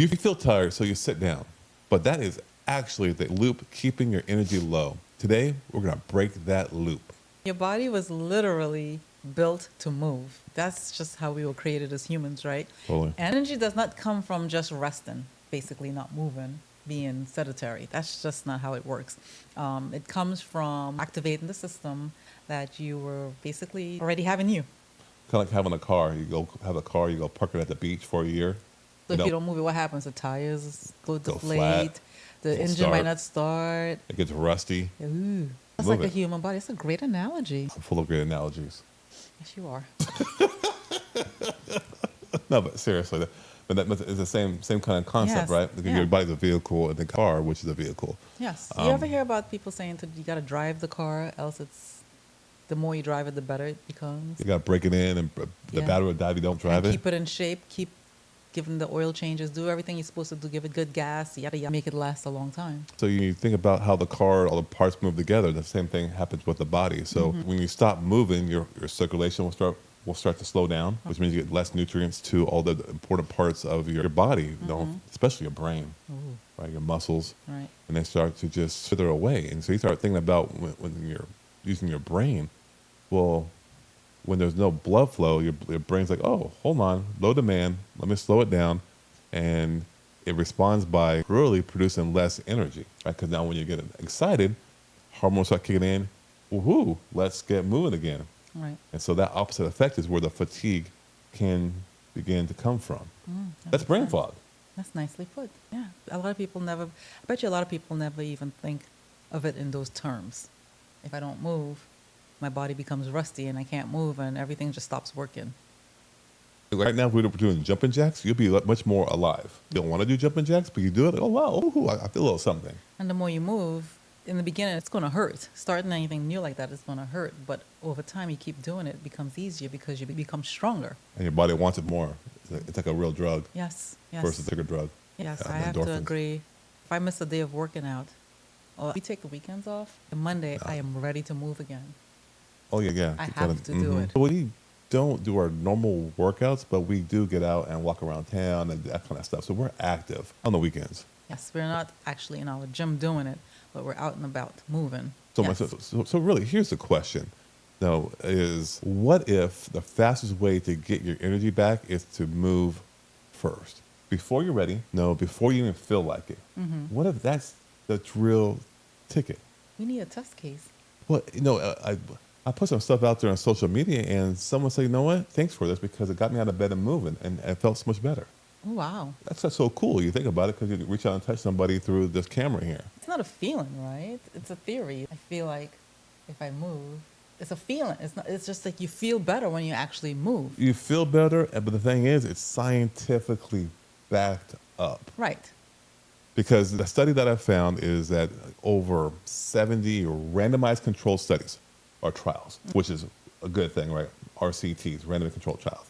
You feel tired, so you sit down. But that is actually the loop keeping your energy low. Today, we're going to break that loop. Your body was literally built to move. That's just how we were created as humans, right? Totally. Energy does not come from just resting, basically not moving, being sedentary. That's just not how it works. It comes from activating the system that you were basically already having you. Kind of like having a car. You go have a car, you go park it at the beach for a year. So if you don't move it, what happens? The tires go deflate. Flat, The won't engine start. might not start. It gets rusty. Ooh. That's Move like a it. human body. It's a great analogy. I'm full of great analogies. Yes, you are. No, but seriously, but that is the same kind of concept, Yes, right? Because yeah. your body's a vehicle and the car, which is a vehicle. Yes. You ever hear about people saying you got to drive the car, else it's the more you drive it, the better it becomes? You got to break it in, and the Yeah. battery will die if you don't drive And it. keep it in shape, keep giving the oil changes, do everything you're supposed to do, give it good gas, yada yada, make it last a long time. So you think about how the car, all the parts move together. The same thing happens with the body. So when you stop moving, your circulation will start to slow down, which means you get less nutrients to all the important parts of your body, you know, especially your brain, Ooh, right? Your muscles, right. and they start to just wither away. And so you start thinking about when you're using your brain. Well, when there's no blood flow, your brain's like, oh, hold on, low demand, let me slow it down. And it responds by really producing less energy, right? Because now when you get excited, hormones start kicking in, woohoo, let's get moving again. Right. And so that opposite effect is where the fatigue can begin to come from. That That's makes brain sense. fog. That's nicely put. Yeah. I bet you a lot of people never even think of it in those terms. If I don't move, my body becomes rusty and I can't move and everything just stops working. Right now, if we were doing jumping jacks, you'll be much more alive. You don't want to do jumping jacks, but you do it. Oh, wow, ooh, I feel a little something. And the more you move, in the beginning, it's going to hurt. Starting anything new like that is going to hurt. But over time, you keep doing it, it becomes easier because you become stronger. And your body wants it more. It's like a real drug Yes, yes. versus a bigger drug. Yes, Yeah, I have to endorphins. agree. If I miss a day of working out, or we take the weekends off, and Monday, I am ready to move again. Oh, yeah. I You have to do it. So we don't do our normal workouts, but we do get out and walk around town and that kind of stuff. So we're active on the weekends. Yes, we're not actually in our gym doing it, but we're out and about moving. So, Yes. so really, here's the question. Now, is what if the fastest way to get your energy back is to move first? Before you're ready, before you even feel like it. What if that's the real ticket? We need a test case. Well, I put some stuff out there on social media, and someone said, you know what? Thanks for this because it got me out of bed and moving, and it felt so much better. Oh, wow. That's so cool. You think about it because you reach out and touch somebody through this camera here. It's not a feeling, right? It's a theory. I feel like if I move, it's a feeling. It's just like you feel better when you actually move. You feel better, but the thing is, it's scientifically backed up. Right. Because the study that I found is that over 70 randomized controlled studies or trials, which is a good thing, right? RCTs, randomized controlled trials.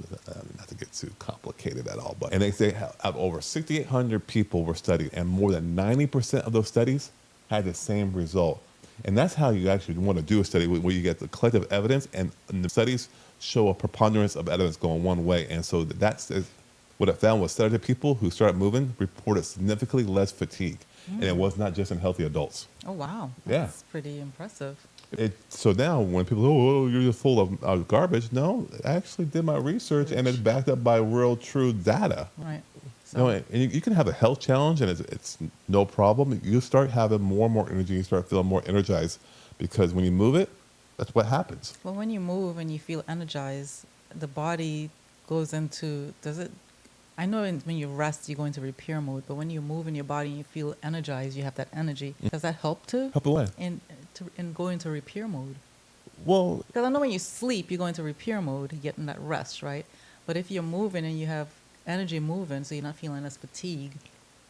Not to get too complicated at all, and they say over 6,800 people were studied, and more than 90% of those studies had the same result. And that's how you actually want to do a study, where you get the collective evidence, and the studies show a preponderance of evidence going one way. And so that's what it found was sedentary people who started moving reported significantly less fatigue. And it was not just in healthy adults. Oh, wow. Yeah. That's pretty impressive. So now when people, you're just full of garbage. No, I actually did my research, and it's backed up by real, true data. Right. And you can have a health challenge, and it's no problem. You start having more and more energy. You start feeling more energized because when you move it, that's what happens. Well, when you move and you feel energized, the body goes into, I know when you rest, you go into repair mode, but when you move in your body and you feel energized, you have that energy. Does that help to? Help away. In go into repair mode? Well, Because I know when you sleep, you go into repair mode, you get in that rest, right? But if you're moving and you have energy moving, so you're not feeling as fatigue,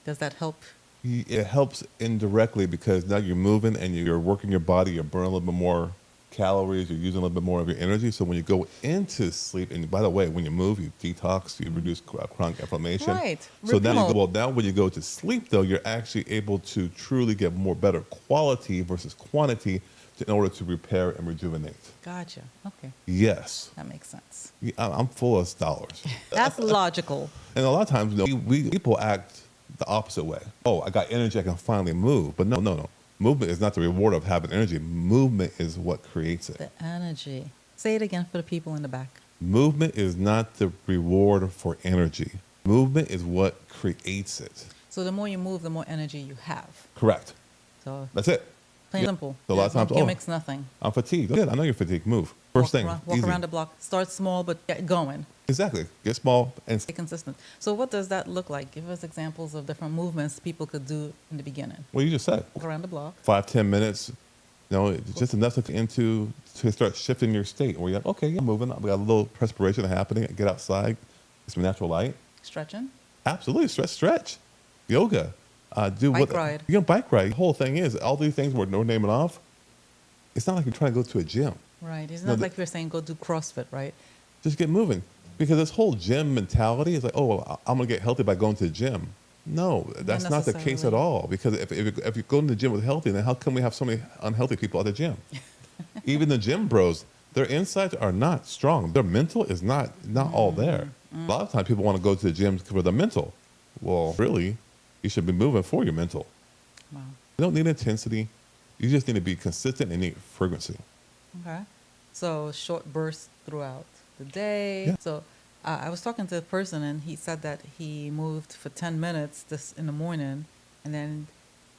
does that help? it helps indirectly because now you're moving and you're working your body. You're burning a little bit more calories. You're using a little bit more of your energy. So when you go into sleep, and by the way, when you move, you detox, you reduce chronic inflammation. Right. So now, Remote. now when you go to sleep, though, you're actually able to truly get better quality versus quantity in order to repair and rejuvenate. Gotcha. Okay. Yes. That makes sense. I'm full of dollars. That's logical. And a lot of times, we people act the opposite way. Oh, I got energy, I can finally move. But no. Movement is not the reward of having energy. Movement is what creates it. The energy. Say it again for the people in the back. Movement is not the reward for energy. Movement is what creates it. So the more you move, the more energy you have. Correct. So That's it. plain Yeah. simple. So a lot of No times, gimmicks, nothing. I'm fatigued. Good. I know you're fatigued. Move. First thing. Walk easy. around the block. Start small, but get going. Exactly. Get small and Stay consistent. So what does that look like? Give us examples of different movements people could do in the beginning. well, you just said Walk around the block. 5-10 minutes. It's just enough to start shifting your state where you're like, okay, I'm moving. We got a little perspiration happening. Get outside. Get some natural light. Stretching. Absolutely. Stretch. Yoga. Do Bike ride. You know, bike ride. The whole thing is all these things we're naming off. It's not like you're trying to go to a gym. Right. It's No, not like we're saying go do CrossFit, right? Just get moving. Because this whole gym mentality is like, oh, well, I'm going to get healthy by going to the gym. No, that's not the case at necessarily. all. Because if you go to the gym with healthy, then how come we have so many unhealthy people at the gym? Even the gym bros, their insides are not strong. Their mental is not all there. A lot of times people want to go to the gym for the mental. Well, really, you should be moving for your mental. Wow. You don't need intensity. You just need to be consistent and need frequency. Okay. So short bursts throughout the day. Yeah. So I was talking to a person and he said that he moved for 10 minutes this in the morning and then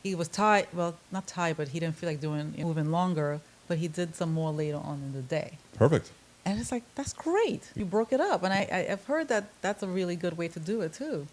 he was tired. Well, not tired, but he didn't feel like moving longer, but he did some more later on in the day. Perfect. And it's like, that's great. You broke it up. And I've heard that that's a really good way to do it too.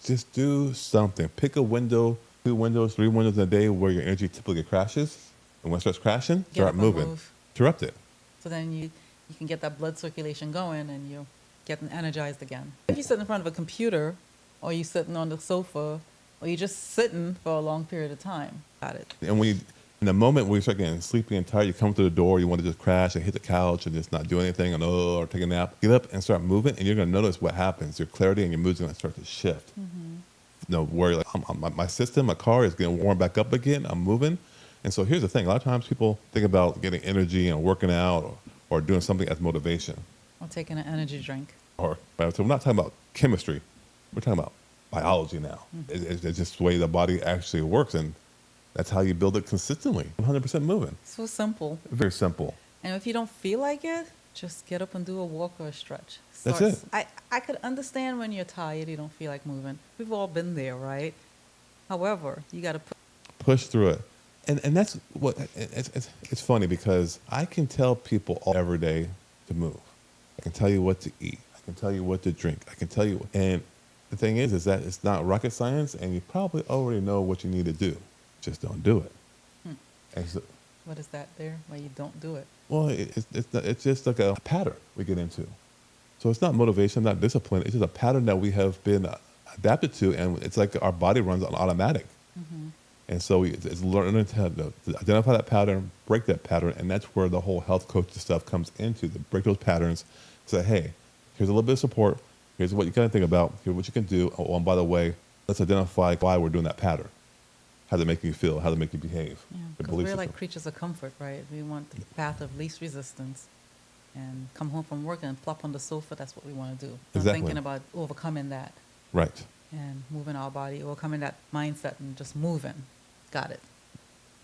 Just do something. Pick a window, 2 windows, 3 windows in a day where your energy typically crashes. And when it starts crashing, Get start up and moving. move. Interrupt it. So then you can get that blood circulation going and you're getting energized again. If you sit in front of a computer or you're sitting on the sofa or you're just sitting for a long period of time, got it. And in the moment where you start getting sleepy and tired, you come to the door, you want to just crash and hit the couch and just not do anything or take a nap. Get up and start moving, and you're going to notice what happens. Your clarity and your mood's going to start to shift. Where you're like, my system, my car is getting warmed back up again. I'm moving. And so here's the thing. A lot of times people think about getting energy and working out or doing something as motivation. Or taking an energy drink. So we're not talking about chemistry. We're talking about biology now. It's just the way the body actually works. And that's how you build it consistently. 100% moving. So simple. Very simple. And if you don't feel like it, just get up and do a walk or a stretch. That's it. I could understand when you're tired, you don't feel like moving. We've all been there, right? However, you got to Push through it. And that's what, it's funny because I can tell people every day to move. I can tell you what to eat. I can tell you what to drink. I can tell you. And the thing is that it's not rocket science, and you probably already know what you need to do. Just don't do it. And so, What is that there why you don't do it? well, it's just like a pattern we get into. So it's not motivation, not discipline. It's just a pattern that we have been adapted to, and it's like our body runs on automatic. And so it's learning to identify that pattern, break that pattern, and that's where the whole health coach stuff comes into, to break those patterns, say, hey, here's a little bit of support, here's what you got to think about, here's what you can do, oh, and by the way, let's identify why we're doing that pattern. How does it make you feel? How does it make you behave? Yeah, Your because belief we're like system. creatures of comfort, right? We want the path of least resistance and come home from work and plop on the sofa. That's what we want to do. Not Exactly. thinking about overcoming that Right. and moving our body, overcoming that mindset and just moving. Got it.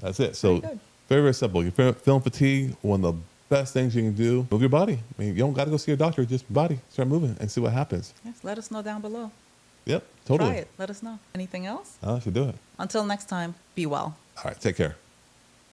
That's it. So Very good. very, very simple. You're feeling fatigue, one of the best things you can do, move your body. I mean, you don't got to go see a doctor, just body. Start moving and see what happens. Yes, let us know down below. Yep, totally. Try it. Let us know. Anything else? I should do it. Until next time, be well. All right, take care.